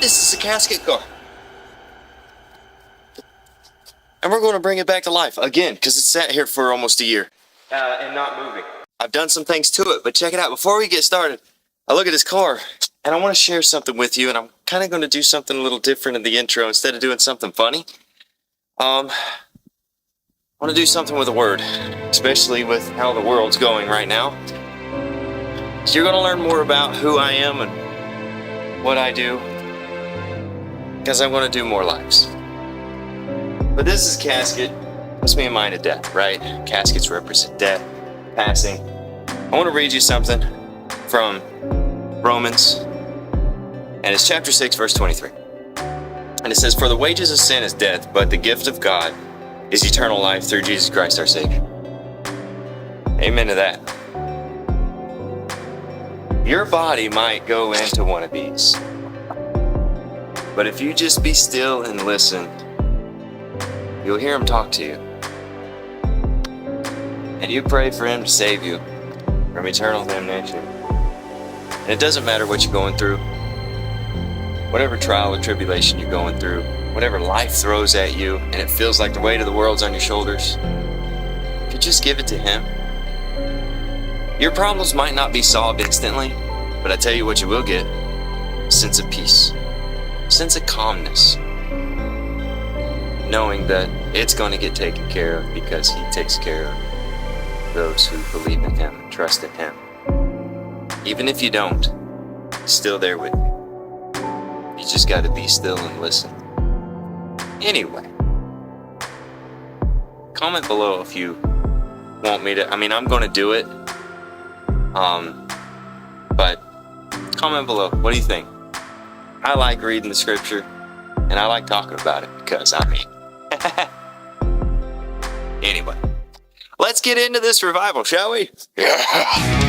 This is a casket car. And we're going to bring it back to life again because it's sat here for almost a year and not moving. I've done some things to it, but check it out. Before we get started, I look at this car and I want to share something with you, and I'm kind of going to do something a little different in the intro. Instead of doing something funny, I want to do something with a word, especially with how the world's going right now. So you're going to learn more about who I am and what I do, because I want to do more lives. But this is Casket. Puts me in mind of death, right? Caskets represent death, passing. I want to read you something from Romans, and it's chapter 6, verse 23. And it says, "For the wages of sin is death, but the gift of God is eternal life through Jesus Christ our Savior." Amen to that. Your body might go into one of these, but if you just be still and listen, you'll hear him talk to you. And you pray for him to save you from eternal damnation. And it doesn't matter what you're going through, whatever trial or tribulation you're going through, whatever life throws at you and it feels like the weight of the world's on your shoulders, if you just give it to him, your problems might not be solved instantly, but I tell you what you will get: a sense of peace, a sense of calmness, knowing that it's going to get taken care of because he takes care of those who believe in him and trust in him. Even if you don't, he's still there with you. You just got to be still and listen. Anyway, comment below if you want me to. I'm going to do it. But comment below. What do you think? I like reading the scripture, and I like talking about it because anyway, let's get into this revival, shall we? Yeah.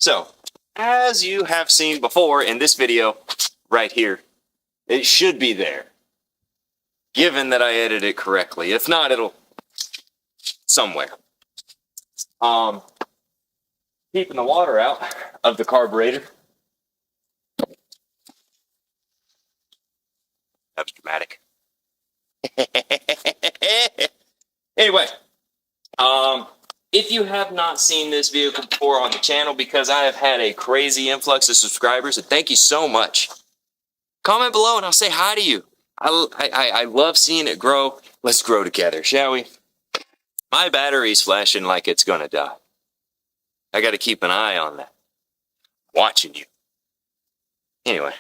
So, as you have seen before in this video right here, it should be there, given that I edited it correctly. If not, it'll somewhere. Keeping the water out of the carburetor. That was dramatic. Anyway, if you have not seen this vehicle before on the channel, because I have had a crazy influx of subscribers, and thank you so much, comment below and I'll say hi to you. I love seeing it grow. Let's grow together, shall we? My battery's flashing like it's gonna die. I gotta keep an eye on that. Watching you. Anyway,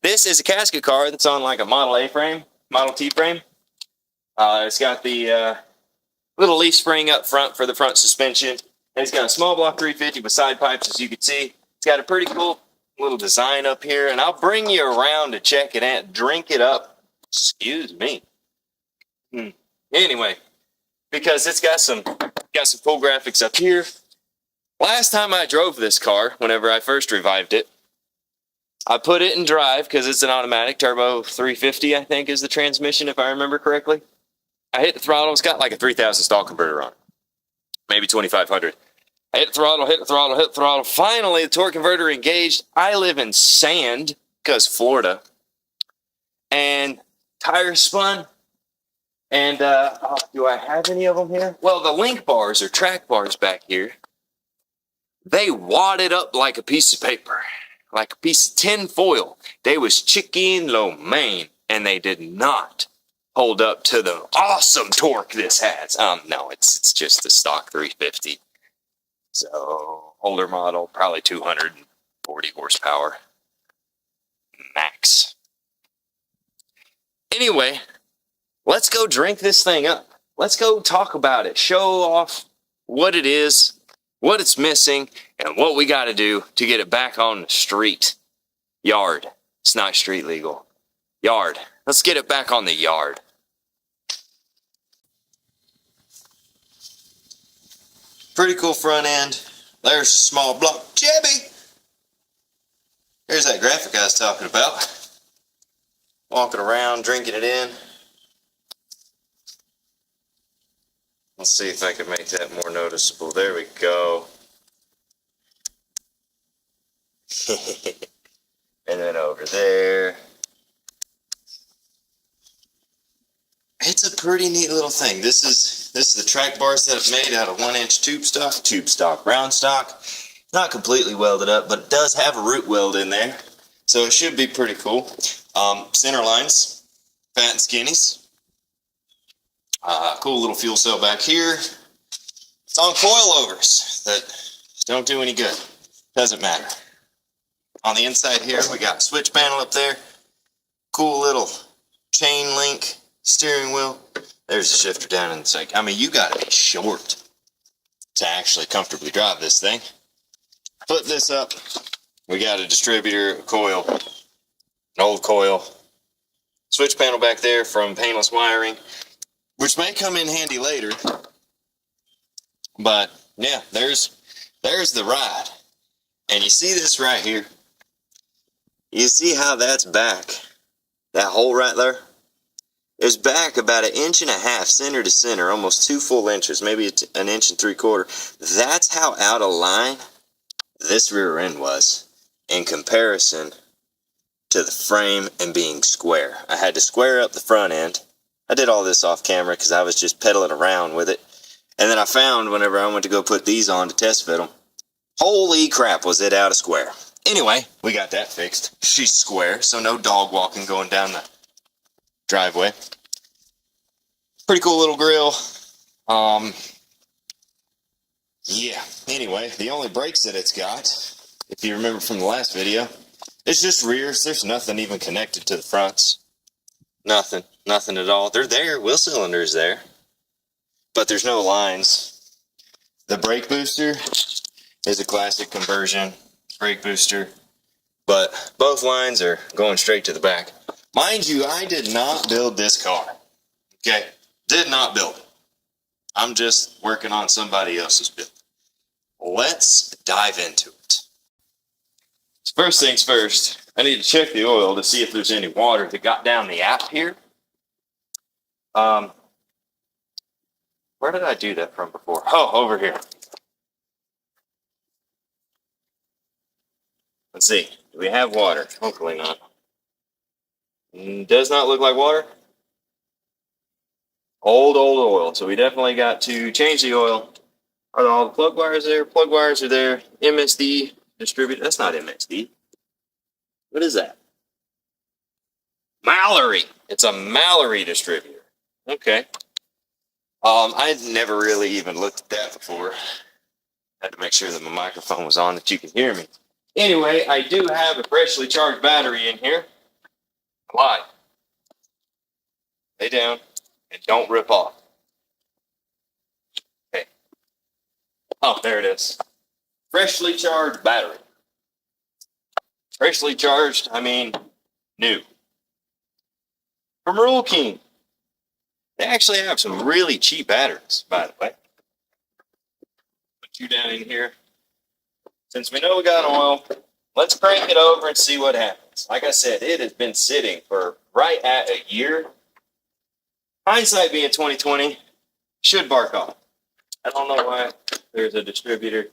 this is a casket car that's on like a Model A frame, Model T frame. It's got the little leaf spring up front for the front suspension. And it's got a small block 350 with side pipes, as you can see. It's got a pretty cool little design up here, and I'll bring you around to check it out, drink it up. Excuse me. Anyway, because it's got some cool graphics up here. Last time I drove this car, whenever I first revived it, I put it in drive because it's an automatic turbo 350, I think is the transmission, if I remember correctly. I hit the throttle. It's got like a 3,000 stall converter on it. Maybe 2,500. I hit the throttle, hit the throttle, hit the throttle. Finally, the torque converter engaged. I live in sand, because Florida. And tires spun. And, do I have any of them here? Well, the link bars or track bars back here, they wadded up like a piece of paper. Like a piece of tin foil. They was chicken lo mein. And they did not hold up to the awesome torque this has. No, it's just the stock 350. So, older model, probably 240 horsepower. Max. Anyway, let's go drink this thing up. Let's go talk about it. Show off what it is, what it's missing, and what we got to do to get it back on the street. Yard. It's not street legal. Yard. Let's get it back on the yard. Pretty cool front end. There's a small block Chevy. Here's that graphic I was talking about. Walking around, drinking it in. Let's see if I can make that more noticeable. There we go. And then over there. It's a pretty neat little thing. This is the track bars that I've made out of 1-inch tube stock, round stock. Not completely welded up, but it does have a root weld in there. So it should be pretty cool. Center lines, fat and skinnies. Cool little fuel cell back here. It's on coilovers that don't do any good. Doesn't matter. On the inside here, we got a switch panel up there. Cool little chain link steering wheel. There's a shifter down in the side. I mean, you gotta be short to actually comfortably drive this thing. Flip this up. We got a distributor, a coil, an old coil. Switch panel back there from painless wiring, which may come in handy later. But yeah, there's the ride. And you see this right here. You see how that's back? That hole right there? It's back about 1.5 inches center to center, almost 2 full inches, maybe 1 3/4 inches. That's how out of line this rear end was in comparison to the frame and being square. I had to square up the front end. I did all this off camera because I was just pedaling around with it. And then I found whenever I went to go put these on to test fit them, holy crap, was it out of square. Anyway, we got that fixed. She's square, so no dog walking going down the driveway. Pretty cool little grill. Yeah, anyway, the only brakes that it's got, if you remember from the last video, it's just rears. There's nothing even connected to the fronts. Nothing at all. They're there, wheel cylinder's there, but there's no lines. The brake booster is a classic conversion brake booster, but both lines are going straight to the back. Mind you, I did not build this car. Okay, did not build it. I'm just working on somebody else's build. Let's dive into it. So first things first, I need to check the oil to see if there's any water that got down the app here. Where did I do that from before? Oh, over here. Let's see. Do we have water? Hopefully not. Does not look like water. Old oil. So we definitely got to change the oil. Are all the plug wires there? Plug wires are there. MSD distributor. That's not MSD. What is that? Mallory. It's a Mallory distributor. Okay. I'd never really even looked at that before. Had to make sure that my microphone was on, that you can hear me. Anyway, I do have a freshly charged battery in here. Why? Lay down and don't rip off. Okay. Oh, there it is. Freshly charged battery. Freshly charged, I mean new. From Rule King. They actually have some really cheap batteries, by the way. Put you down in here. Since we know we got oil, let's crank it over and see what happens. Like I said, it has been sitting for right at a year. Hindsight being 2020, should bark off. I don't know why there's a distributor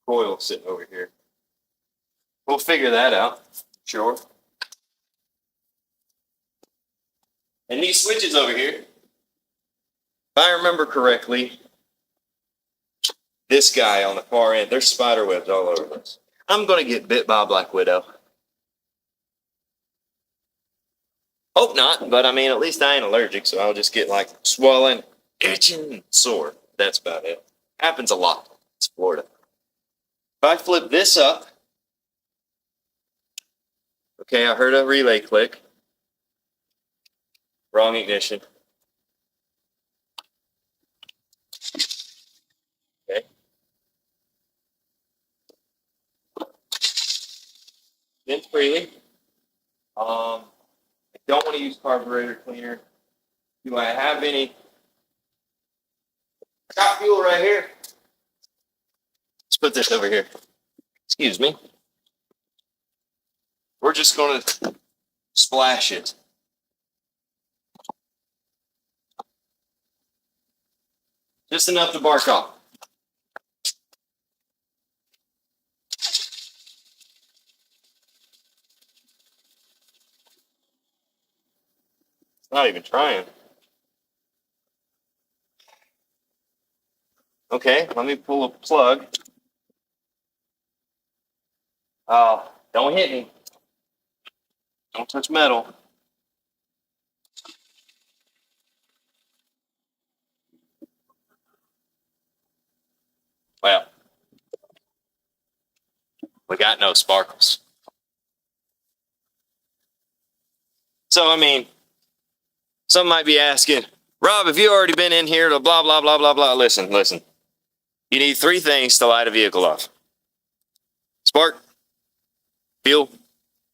coil sitting over here. We'll figure that out, sure. And these switches over here, if I remember correctly, this guy on the far end, there's spider webs all over this. I'm going to get bit by a black widow. Hope not, but I mean, at least I ain't allergic, so I'll just get like swollen, itching, sore. That's about it. Happens a lot. It's Florida. If I flip this up, okay, I heard a relay click. Wrong ignition. Okay. Spins freely. I don't want to use carburetor cleaner. Do I have any Got fuel right here. Let's put this over here. Excuse me. We're just going to splash it. Just enough to bark off. Not even trying. Okay, let me pull a plug. Oh, don't hit me. Don't touch metal. Well, we got no sparkles. So, I mean, some might be asking, Rob, have you already been in here to blah, blah, blah, blah, blah? Listen. You need 3 things to light a vehicle off. Spark, fuel,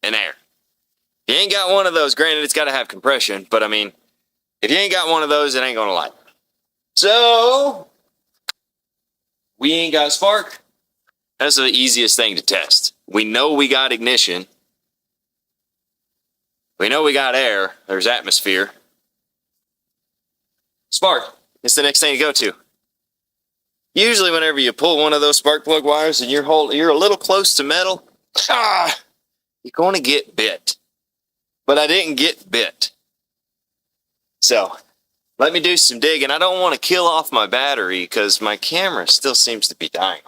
and air. If you ain't got one of those, granted, it's got to have compression, but I mean, if you ain't got one of those, it ain't going to light. So, we ain't got spark. That's the easiest thing to test. We know we got ignition. We know we got air. There's atmosphere. Spark is the next thing to go to. Usually whenever you pull one of those spark plug wires and you're a little close to metal, you're going to get bit. But I didn't get bit. So, let me do some digging. I don't want to kill off my battery because my camera still seems to be dying.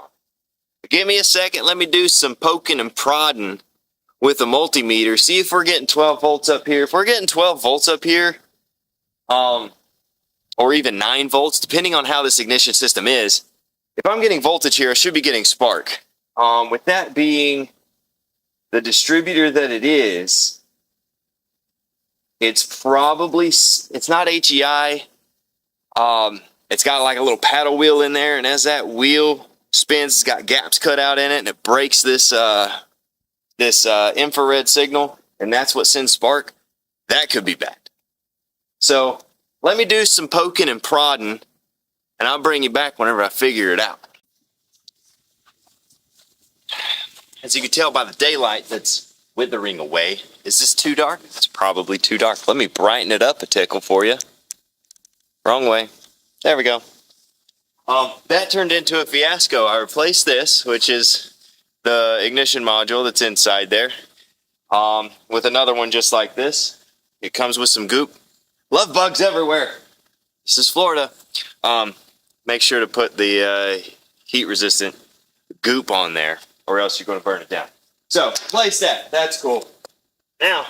Give me a second. Let me do some poking and prodding with a multimeter. See if we're getting 12 volts up here. If we're getting 12 volts up here, or even 9 volts, depending on how this ignition system is, if I'm getting voltage here, I should be getting spark. With that being the distributor that it is, it's not HEI. It's got like a little paddle wheel in there, and as that wheel spins, it's got gaps cut out in it, and it breaks this infrared signal, and that's what sends spark. That could be bad. So let me do some poking and prodding, and I'll bring you back whenever I figure it out. As you can tell by the daylight that's withering away, is this too dark? It's probably too dark. Let me brighten it up a tickle for you. Wrong way. There we go. That turned into a fiasco. I replaced this, which is the ignition module that's inside there, with another one just like this. It comes with some goop. Love bugs everywhere. This is Florida. Make sure to put the heat resistant goop on there, or else you're going to burn it down. So, place that. That's cool. Now,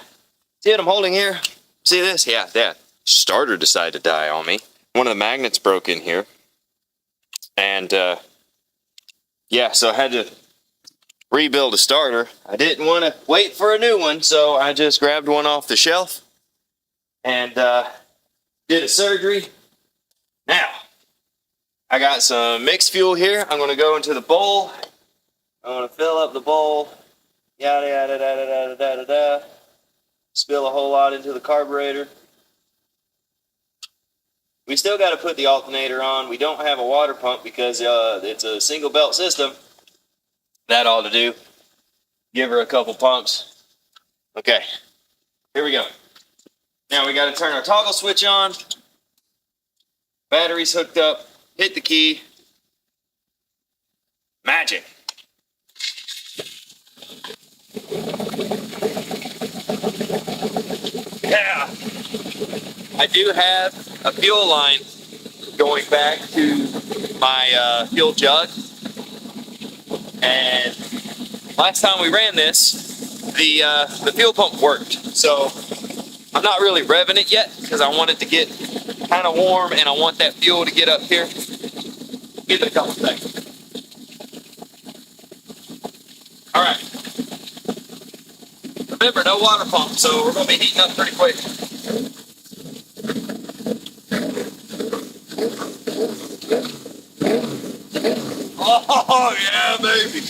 see what I'm holding here? See this? Yeah, that starter decided to die on me. One of the magnets broke in here. And, yeah, so I had to rebuild a starter. I didn't want to wait for a new one, so I just grabbed one off the shelf and did a surgery. Now, I got some mixed fuel here. I'm going to go into the bowl. I'm going to fill up the bowl. Yada, yada, yada, yada, yada, yada. Spill a whole lot into the carburetor. We still got to put the alternator on. We don't have a water pump because it's a single belt system. That ought to do. Give her a couple pumps. Okay, here we go. Now we got to turn our toggle switch on. Battery's hooked up. Hit the key. Magic. Yeah. I do have a fuel line going back to my fuel jug. And last time we ran this, the fuel pump worked. So I'm not really revving it yet because I want it to get kind of warm and I want that fuel to get up here. Give it a couple seconds. All right. Remember, no water pump, so we're going to be heating up pretty quick. Oh, yeah, baby.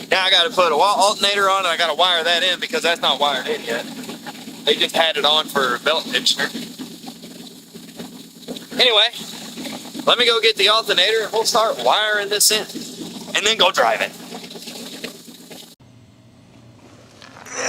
Now I got to put an alternator on and I got to wire that in because that's not wired in yet. They just had it on for belt tensioner. Anyway, let me go get the alternator and we'll start wiring this in and then go drive it.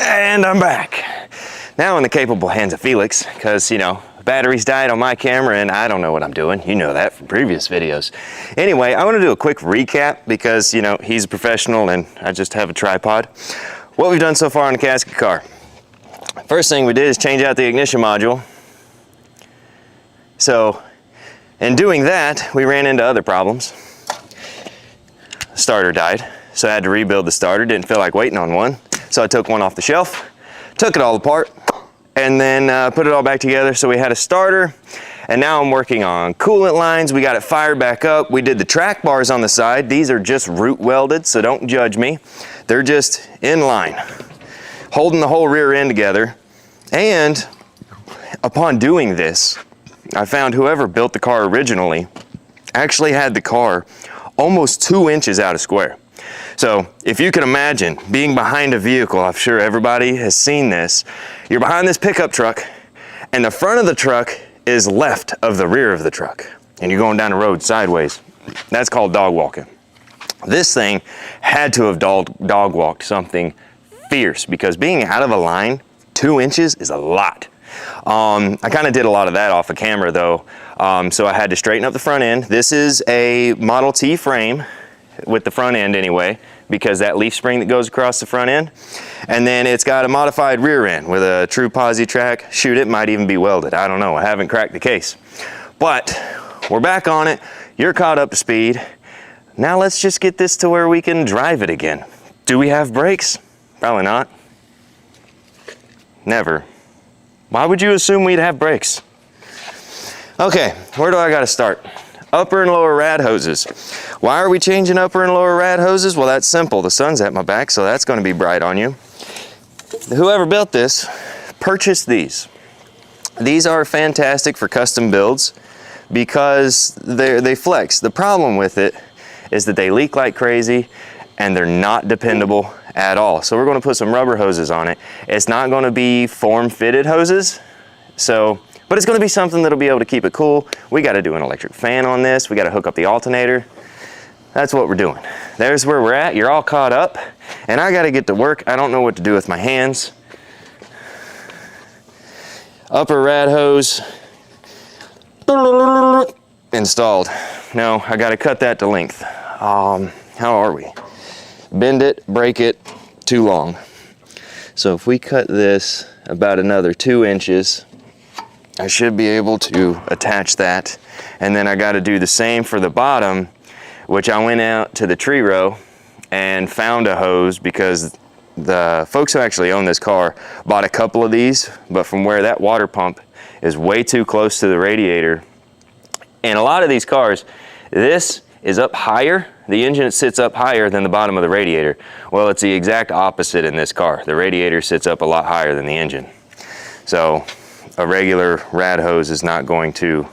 And I'm back. Now in the capable hands of Felix, because, you know, batteries died on my camera and I don't know what I'm doing. You know that from previous videos. Anyway, I want to do a quick recap because, you know, he's a professional and I just have a tripod. What we've done so far on the Casket car. First thing we did is change out the ignition module. So, in doing that, we ran into other problems. Starter died, so I had to rebuild the starter. Didn't feel like waiting on one. So I took one off the shelf, took it all apart, and then put it all back together. So we had a starter, and now I'm working on coolant lines. We got it fired back up. We did the track bars on the side. These are just root welded, so don't judge me. They're just in line, holding the whole rear end together. And upon doing this, I found whoever built the car originally actually had the car almost 2 inches out of square. So if you can imagine being behind a vehicle, I'm sure everybody has seen this. You're behind this pickup truck and the front of the truck is left of the rear of the truck and you're going down the road sideways. That's called dog walking. This thing had to have dog walked something fierce because being out of a line 2 inches is a lot. I kind of did a lot of that off of camera though. So I had to straighten up the front end. This is a Model T frame with the front end anyway, because that leaf spring that goes across the front end. And then it's got a modified rear end with a true posi track. Shoot, it might even be welded. I don't know, I haven't cracked the case. But we're back on it. You're caught up to speed. Now let's just get this to where we can drive it again. Do we have brakes? Probably not. Never. Why would you assume we'd have brakes? Okay, where do I gotta start? Upper and lower rad hoses. Why are we changing upper and lower rad hoses? Well, that's simple. The sun's at my back, so that's gonna be bright on you. Whoever built this purchased these. These are fantastic for custom builds because they flex. The problem with it is that they leak like crazy and they're not dependable at all. So we're gonna put some rubber hoses on it. It's not gonna be form-fitted hoses, but it's gonna be something that'll be able to keep it cool. We gotta do an electric fan on this. We gotta hook up the alternator. That's what we're doing. There's where we're at. You're all caught up and I gotta get to work. I don't know what to do with my hands. Upper rad hose installed. No, I gotta cut that to length. How are we? Bend it, break it, too long. So if we cut this about another 2 inches, I should be able to attach that. And then I got to do the same for the bottom, which I went out to the tree row and found a hose because the folks who actually own this car bought a couple of these, but from where that water pump is way too close to the radiator. And a lot of these cars, this is up higher. The engine sits up higher than the bottom of the radiator. Well, it's the exact opposite in this car. The radiator sits up a lot higher than the engine. So a regular rad hose is not going to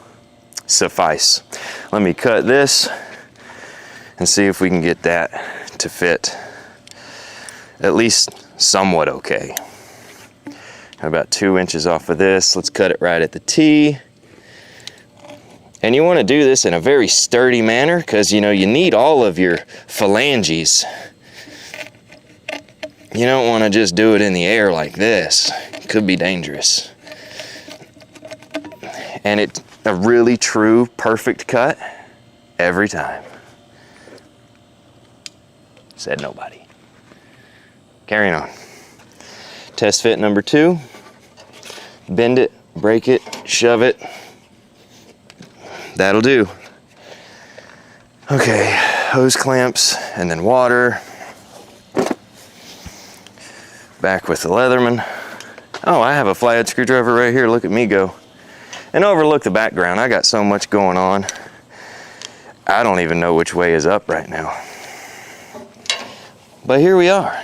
suffice. Let me cut this and see if we can get that to fit at least somewhat okay. About 2 inches off of this. Let's cut it right at the T. And you want to do this in a very sturdy manner because, you know, you need all of your phalanges. You don't want to just do it in the air like this. It could be dangerous. And it's a really true, perfect cut every time. Said nobody. Carrying on. Test fit number 2. Bend it, break it, shove it. That'll do. Okay, hose clamps and then water. Back with the Leatherman. Oh, I have a flathead screwdriver right here. Look at me go. And overlook the background. I got so much going on. I don't even know which way is up right now. But here we are.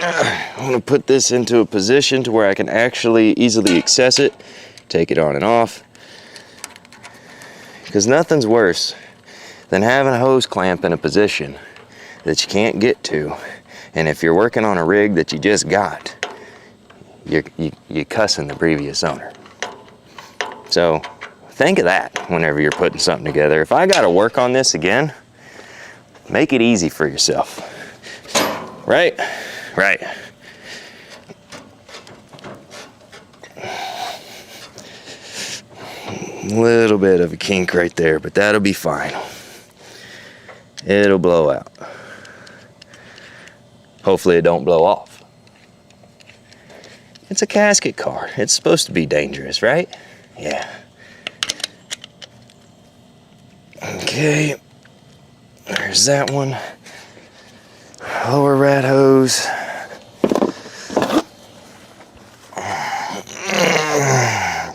I'm gonna put this into a position to where I can actually easily access it, take it on and off. Because nothing's worse than having a hose clamp in a position that you can't get to. And if you're working on a rig that you just got, you're cussing the previous owner. So think of that whenever you're putting something together. If I gotta work on this again, make it easy for yourself. Right? Right. Little bit of a kink right there, but that'll be fine. It'll blow out. Hopefully it don't blow off. It's a casket car. It's supposed to be dangerous, right? Yeah. Okay. There's that one. Lower rat hose.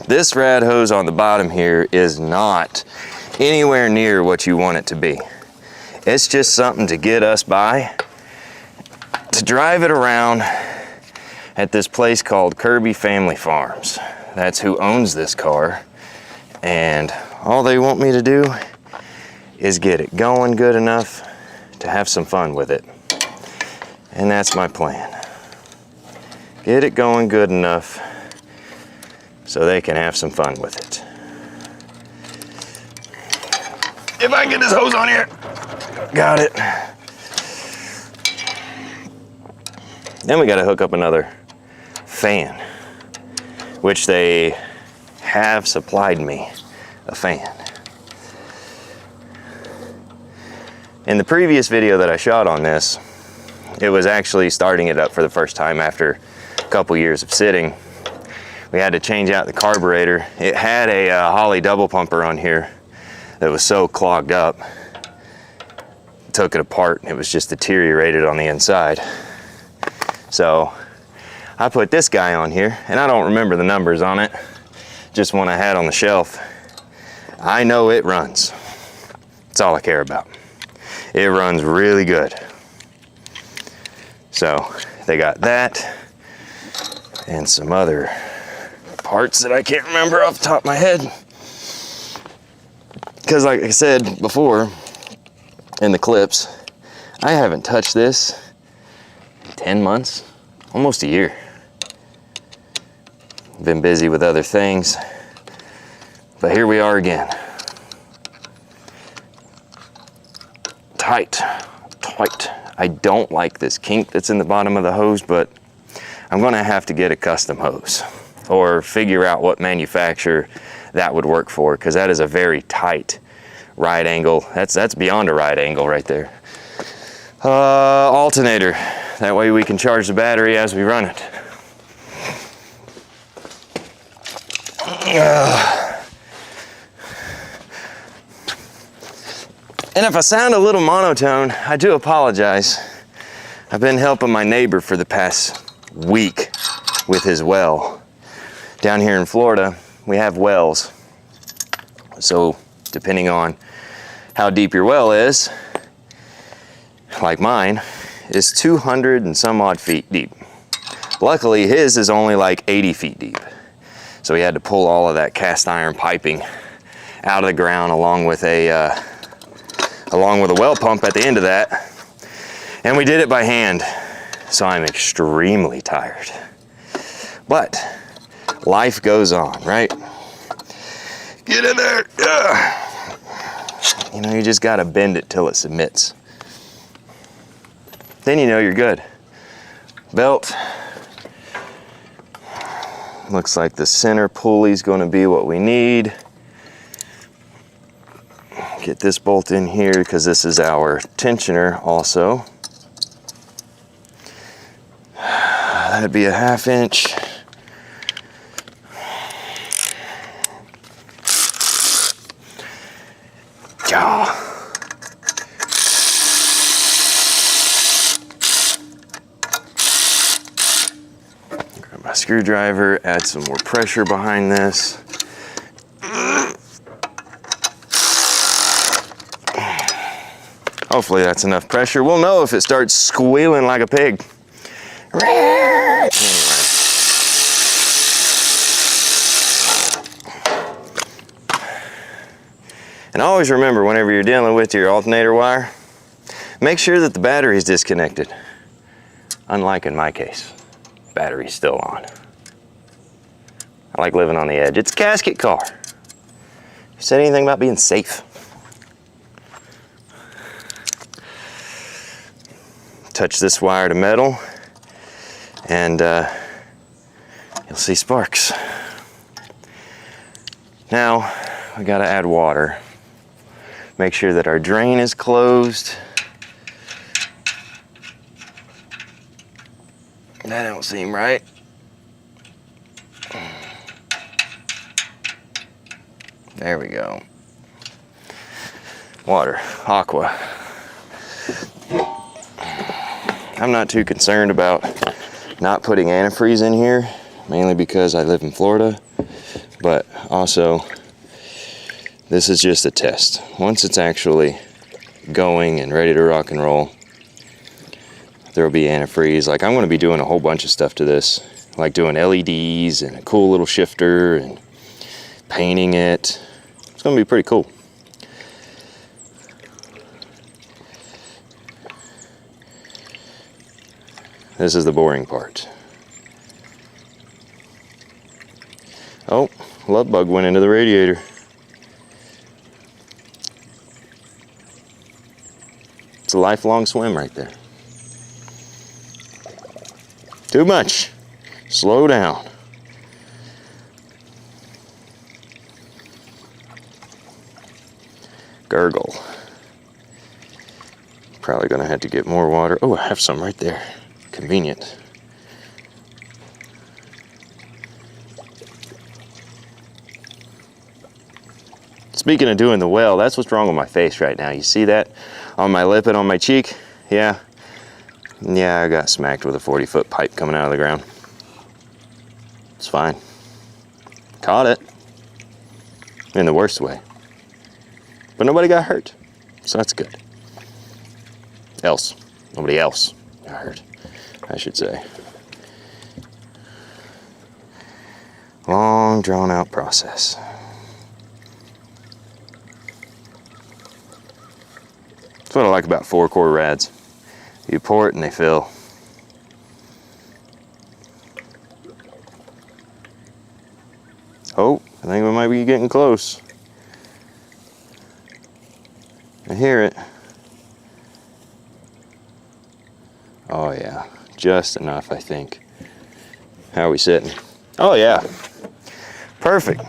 This rat hose on the bottom here is not anywhere near what you want it to be. It's just something to get us by, to drive it around at this place called Kirby Family Farms. That's who owns this car. And all they want me to do is get it going good enough to have some fun with it. And that's my plan. Get it going good enough so they can have some fun with it. If I can get this hose on here. Got it. Then we gotta hook up another fan, which they have supplied me a fan. In the previous video that I shot on this, it was actually starting it up for the first time after a couple years of sitting. We had to change out the carburetor. It had a Holley double pumper on here that was so clogged up. Took it apart and it was just deteriorated on the inside. So I put this guy on here, and I don't remember the numbers on it, just one I had on the shelf. I know it runs. That's all I care about. It runs really good. So they got that and some other parts that I can't remember off the top of my head. Because like I said before in the clips, I haven't touched this in 10 months, almost a year. Been busy with other things, but here we are again. Tight. I don't like this kink that's in the bottom of the hose, but I'm gonna have to get a custom hose or figure out what manufacturer that would work for, because that is a very tight right angle. That's beyond a right angle right there. Alternator. That way we can charge the battery as we run it. And if I sound a little monotone, I do apologize. I've been helping my neighbor for the past week with his well. Down here in Florida, we have wells. So depending on how deep your well is, like mine, is 200 and some odd feet deep. Luckily, his is only like 80 feet deep. So we had to pull all of that cast iron piping out of the ground along with a well pump at the end of that. And we did it by hand. So I'm extremely tired. But life goes on, right? Get in there. You know, you just gotta bend it till it submits. Then you know you're good. Belt. Looks like the center pulley is going to be what we need. Get this bolt in here because this is our tensioner also. That'd be a 1/2 inch. Yeah. Grab my screwdriver, add some more pressure behind this. Hopefully that's enough pressure. We'll know if it starts squealing like a pig. Anyway. And always remember, whenever you're dealing with your alternator wire, make sure that the battery is disconnected. Unlike in my case, battery's still on. I like living on the edge. It's a Casket car. You said anything about being safe? Touch this wire to metal, and you'll see sparks. Now, we gotta add water. Make sure that our drain is closed. That don't seem right. There we go. Water, aqua. I'm not too concerned about not putting antifreeze in here, mainly because I live in Florida, but also this is just a test. Once it's actually going and ready to rock and roll, there will be antifreeze. Like, I'm going to be doing a whole bunch of stuff to this, like doing LEDs and a cool little shifter and painting it. It's going to be pretty cool. This is the boring part. Oh, love bug went into the radiator. It's a lifelong swim right there. Too much. Slow down. Gurgle. Probably gonna have to get more water. Oh, I have some right there. Convenient. Speaking of doing the well, that's what's wrong with my face right now. You see that on my lip and on my cheek? Yeah, I got smacked with a 40-foot pipe coming out of the ground. It's fine. Caught it in the worst way, but nobody got hurt, so that's good. Nobody else got hurt, I should say. Long, drawn-out process. That's what I like about 4-core rads. You pour it and they fill. Oh, I think we might be getting close. I hear it. Oh yeah, just enough, I think. How are we sitting? Oh yeah, perfect.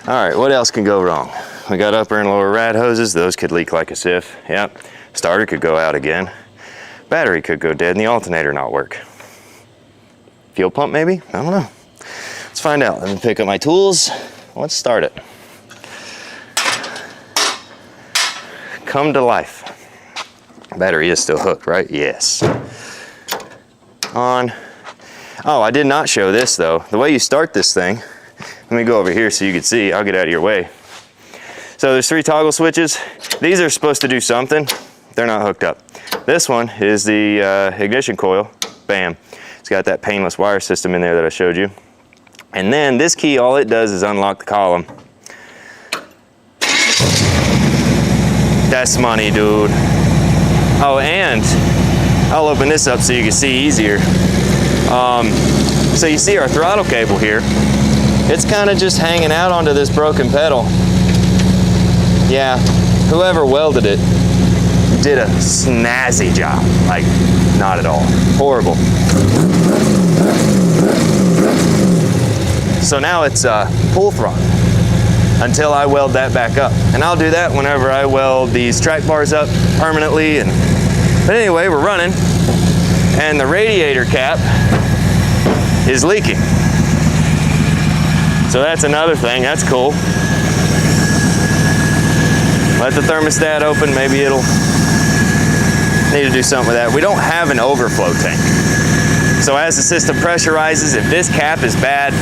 All right, what else can go wrong? We got upper and lower rad hoses. Those could leak like a sieve. Yep. Starter could go out again. Battery could go dead and the alternator not work. Fuel pump maybe? I don't know. Let's find out. Let me pick up my tools. Let's start it. Come to life. Battery is still hooked, right? Yes. On. Oh, I did not show this though. The way you start this thing, let me go over here so you can see. I'll get out of your way. So there's 3 toggle switches. These are supposed to do something. They're not hooked up. This one is the ignition coil. Bam. It's got that painless wire system in there that I showed you. And then this key, all it does is unlock the column. That's money, dude. Oh, and I'll open this up so you can see easier. So you see our throttle cable here. It's kind of just hanging out onto this broken pedal. Yeah, whoever welded it did a snazzy job. Like, not at all. Horrible. So now it's pull throttle until I weld that back up. And I'll do that whenever I weld these track bars up permanently. But anyway, we're running and the radiator cap is leaking. So that's another thing, that's cool. Let the thermostat open, maybe it'll need to do something with that. We don't have an overflow tank. So as the system pressurizes, if this cap is bad,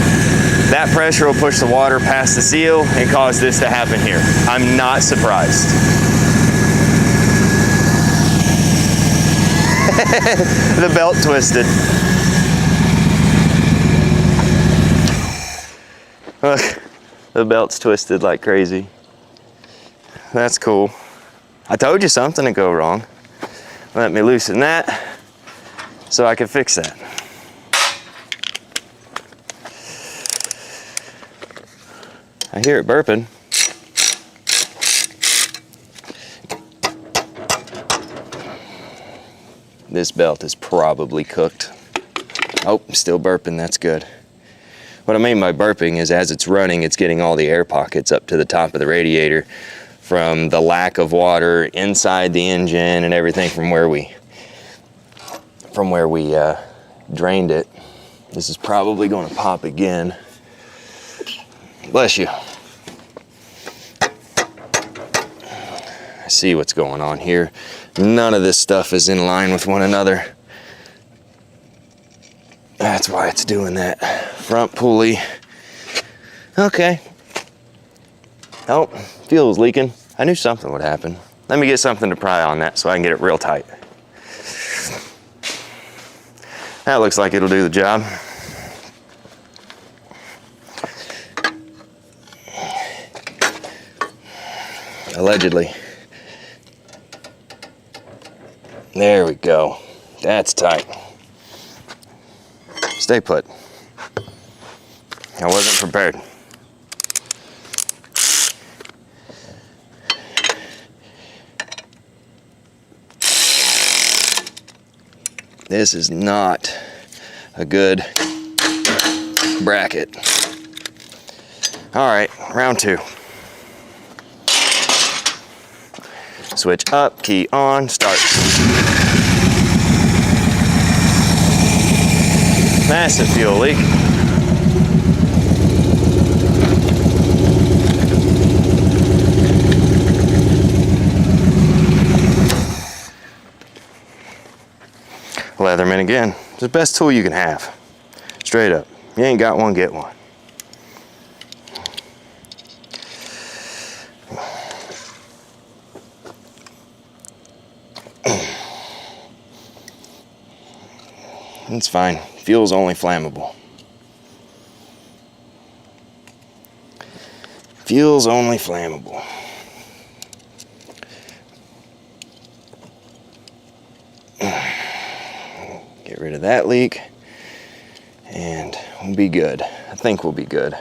that pressure will push the water past the seal and cause this to happen here. I'm not surprised. The belt twisted. Look, the belt's twisted like crazy. That's cool. I told you something would go wrong. Let me loosen that so I can fix that. I hear it burping. This belt is probably cooked. Oh, still burping, that's good. What I mean by burping is as it's running, it's getting all the air pockets up to the top of the radiator from the lack of water inside the engine and everything from where we drained it. This is probably going to pop again. Bless you. I see what's going on here. None of this stuff is in line with one another. That's why it's doing that. Front pulley. Okay. Oh, fuel was leaking. I knew something would happen. Let me get something to pry on that so I can get it real tight. That looks like it'll do the job. Allegedly. There we go. That's tight. Stay put. I wasn't prepared. This is not a good bracket. All right, round 2. Switch up, key on, start. Massive fuel leak. Leatherman again. It's the best tool you can have. Straight up. You ain't got one, get one. It's fine. Fuel's only flammable. Fuel's only flammable. Get rid of that leak and we'll be good. I think we'll be good.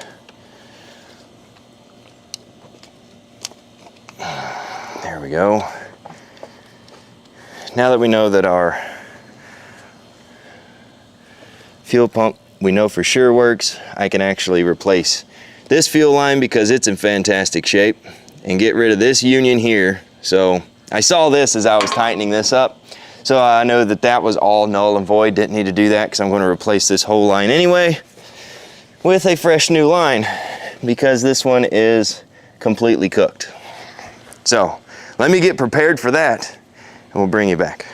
There we go. Now that we know that our fuel pump we know for sure works, I can actually replace this fuel line because it's in fantastic shape and get rid of this union here. So I saw this as I was tightening this up, so I know that that was all null and void. Didn't need to do that because I'm going to replace this whole line anyway with a fresh new line because this one is completely cooked. So let me get prepared for that and we'll bring you back.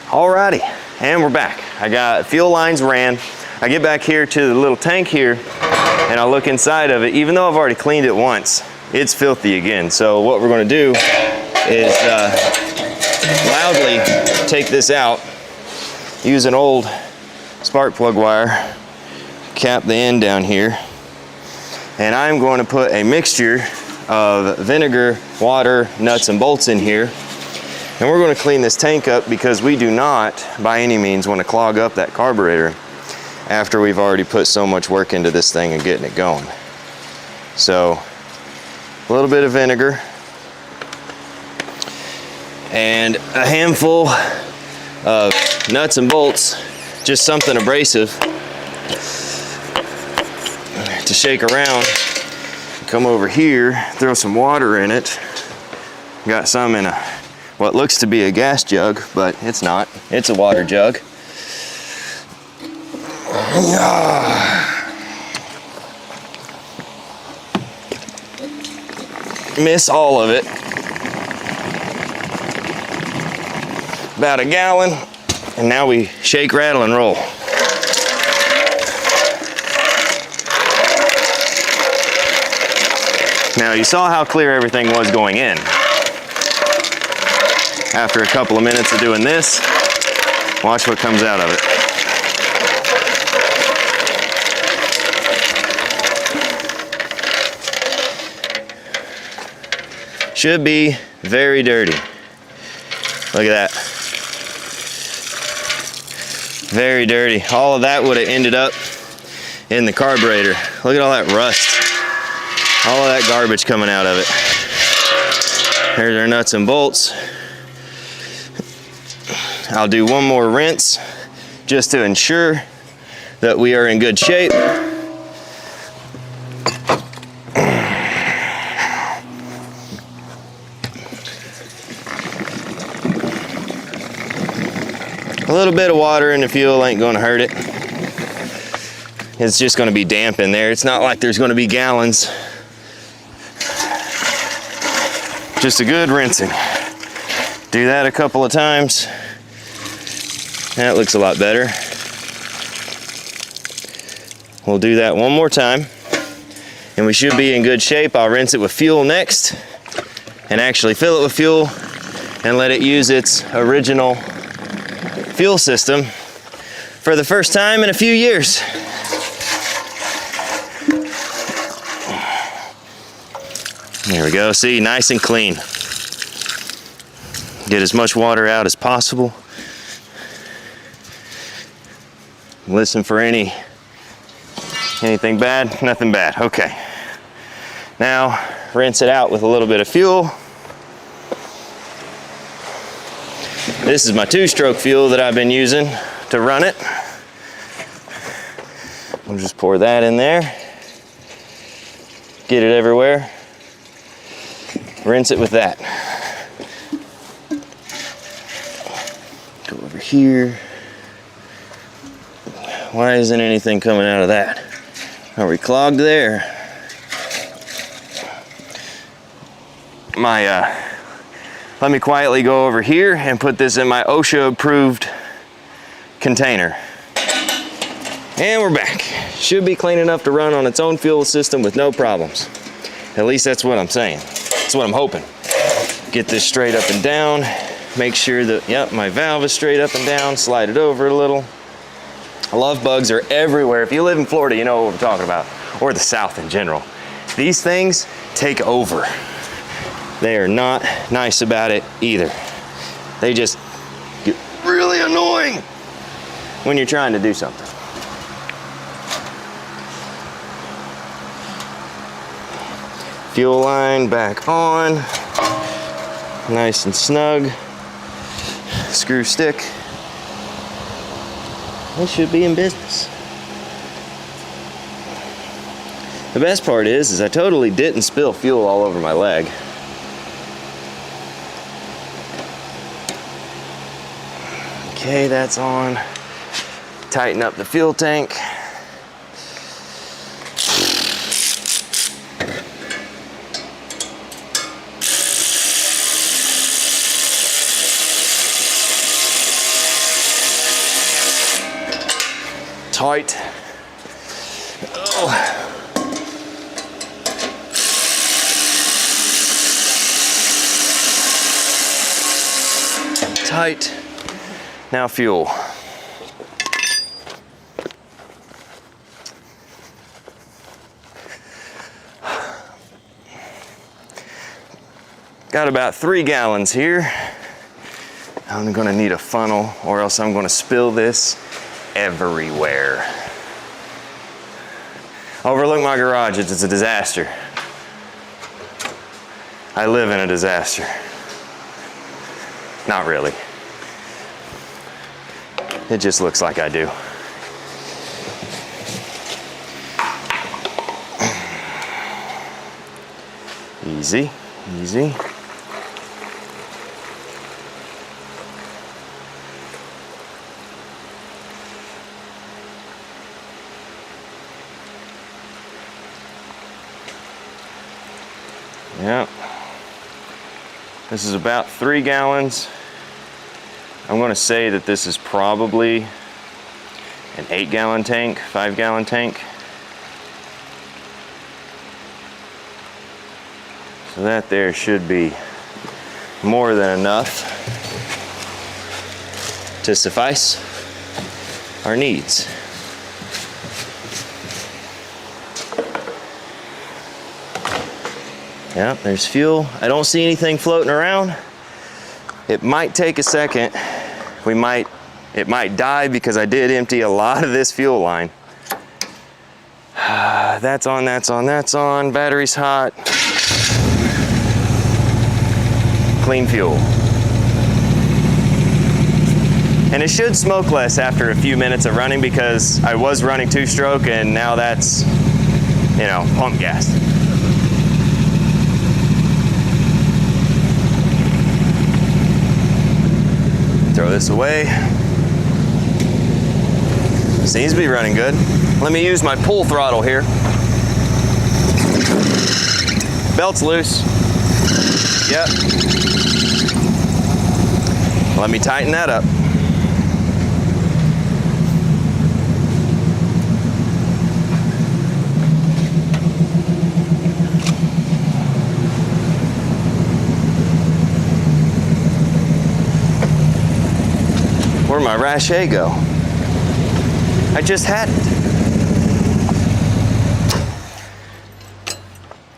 Alrighty, and we're back. I got fuel lines ran. I get back here to the little tank here and I look inside of it. Even though I've already cleaned it once, it's filthy again. So what we're going to do is loudly take this out, use an old spark plug wire, cap the end down here, and I'm going to put a mixture of vinegar, water, nuts and bolts in here. And we're going to clean this tank up because we do not, by any means, want to clog up that carburetor after we've already put so much work into this thing and getting it going. So, a little bit of vinegar and a handful of nuts and bolts, just something abrasive to shake around. Come over here, throw some water in it. Got some in what looks to be a gas jug, but it's not. It's a water jug. Miss all of it. About a gallon, and now we shake, rattle, and roll. Now you saw how clear everything was going in. After a couple of minutes of doing this, watch what comes out of it. Should be very dirty. Look at that. Very dirty. All of that would have ended up in the carburetor. Look at all that rust. All of that garbage coming out of it. There's our nuts and bolts. I'll do one more rinse just to ensure that we are in good shape. A little bit of water in the fuel ain't gonna hurt it. It's just gonna be damp in there. It's not like there's gonna be gallons. Just a good rinsing. Do that a couple of times. That looks a lot better. We'll do that one more time, and we should be in good shape. I'll rinse it with fuel next, and actually fill it with fuel and let it use its original fuel system for the first time in a few years. There we go. See, nice and clean. Get as much water out as possible. Listen for anything bad. Nothing bad. Okay. Now rinse it out with a little bit of fuel. This is my 2-stroke fuel that I've been using to run it. I'll just pour that in there. Get it everywhere. Rinse it with that. Go over here. Why isn't anything coming out of that? Are we clogged there? Let me quietly go over here and put this in my OSHA approved container. And we're back. Should be clean enough to run on its own fuel system with no problems. At least that's what I'm saying. That's what I'm hoping. Get this straight up and down. Make sure that, yep, my valve is straight up and down. Slide it over a little. Love bugs are everywhere. If you live in Florida, you know what we're talking about. Or the South in general. These things take over. They are not nice about it either. They just get really annoying when you're trying to do something. Fuel line back on. Nice and snug. Screw stick. It should be in business. The best part is I totally didn't spill fuel all over my leg. Okay, that's on. Tighten up the fuel tank. Tight. Oh. Tight. Now fuel. Got about 3 gallons here. I'm gonna need a funnel or else I'm gonna spill this everywhere. Overlook my garage, it's a disaster. I live in a disaster. Not really. It just looks like I do. Easy, easy. Yeah. This is about 3 gallons. I'm going to say that this is probably an 8-gallon tank, 5-gallon tank. So that there should be more than enough to suffice our needs. Yeah, there's fuel. I don't see anything floating around. It might take a second. It might die because I did empty a lot of this fuel line. That's on, that's on, that's on. Battery's hot. Clean fuel. And it should smoke less after a few minutes of running because I was running 2-stroke and now that's, you know, pump gas. Throw this away. Seems to be running good. Let me use my pull throttle here. Belt's loose. Yep. Let me tighten that up. Where'd my Rache go? I just had it.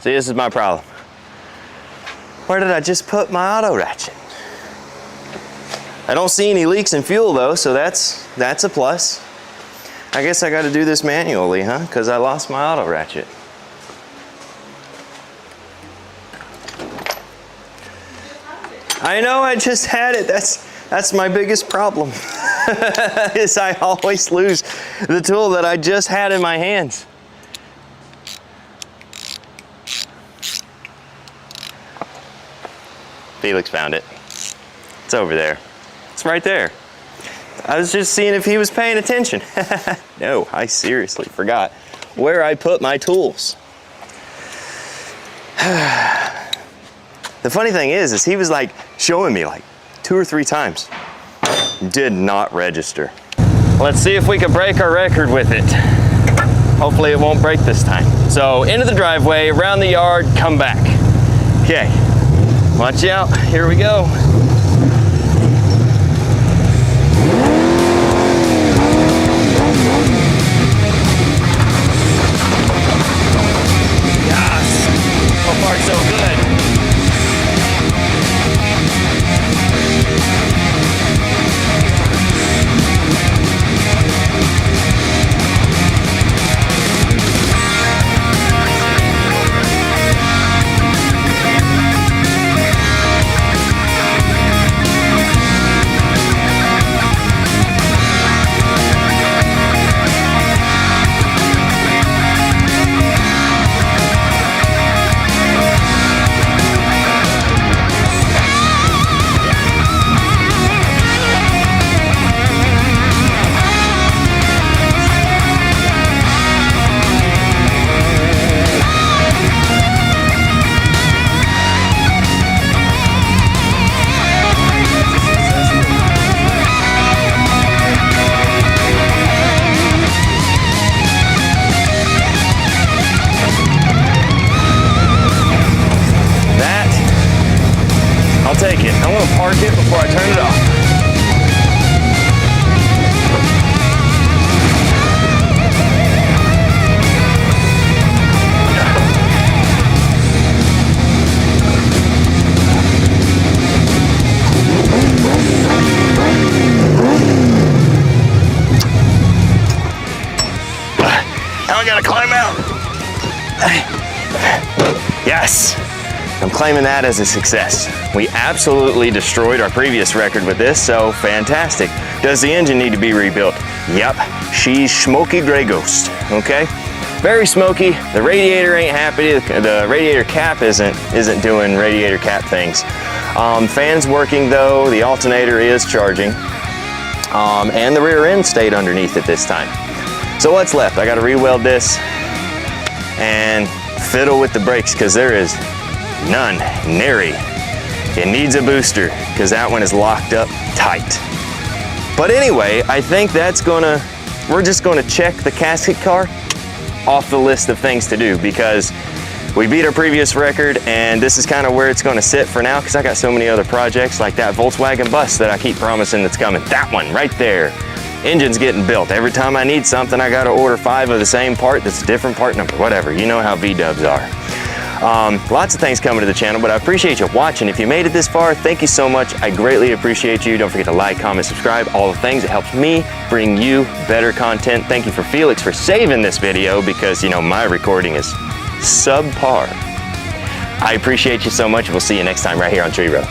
See, this is my problem. Where did I just put my auto ratchet? I don't see any leaks in fuel though, so that's a plus. I guess I gotta do this manually, huh? Because I lost my auto ratchet. I know, I just had it. That's my biggest problem. Is I always lose the tool that I just had in my hands. Felix found it. It's over there. It's right there. I was just seeing if he was paying attention. No, I seriously forgot where I put my tools. The funny thing is he was like showing me like 2 or 3 times. Did not register. Let's see if we can break our record with it. Hopefully it won't break this time. So into the driveway, around the yard, come back. Okay, watch out, here we go. Yes, so far so good. Take it. I'm gonna park it before I turn it off. Now I gotta climb out. Yes. I'm claiming that as a success. We absolutely destroyed our previous record with this, so fantastic. Does the engine need to be rebuilt? Yep, she's smoky gray ghost, okay? Very smoky, the radiator ain't happy, the radiator cap isn't doing radiator cap things. Fan's working though, the alternator is charging, and the rear end stayed underneath it this time. So what's left? I gotta re-weld this and fiddle with the brakes because there is none, nary. It needs a booster because that one is locked up tight. But anyway, I think we're just gonna check the casket car off the list of things to do because we beat our previous record and this is kind of where it's gonna sit for now because I got so many other projects like that Volkswagen bus that I keep promising that's coming. That one right there. Engine's getting built. Every time I need something, I gotta order 5 of the same part that's a different part number, whatever. You know how V-dubs are. Lots of things coming to the channel, but I appreciate you watching. If you made it this far, thank you so much. I greatly appreciate you. Don't forget to like, comment, subscribe, all the things. It helps me bring you better content. Thank you for Felix for saving this video because, you know, my recording is subpar. I appreciate you so much. We'll see you next time right here on Tree Row.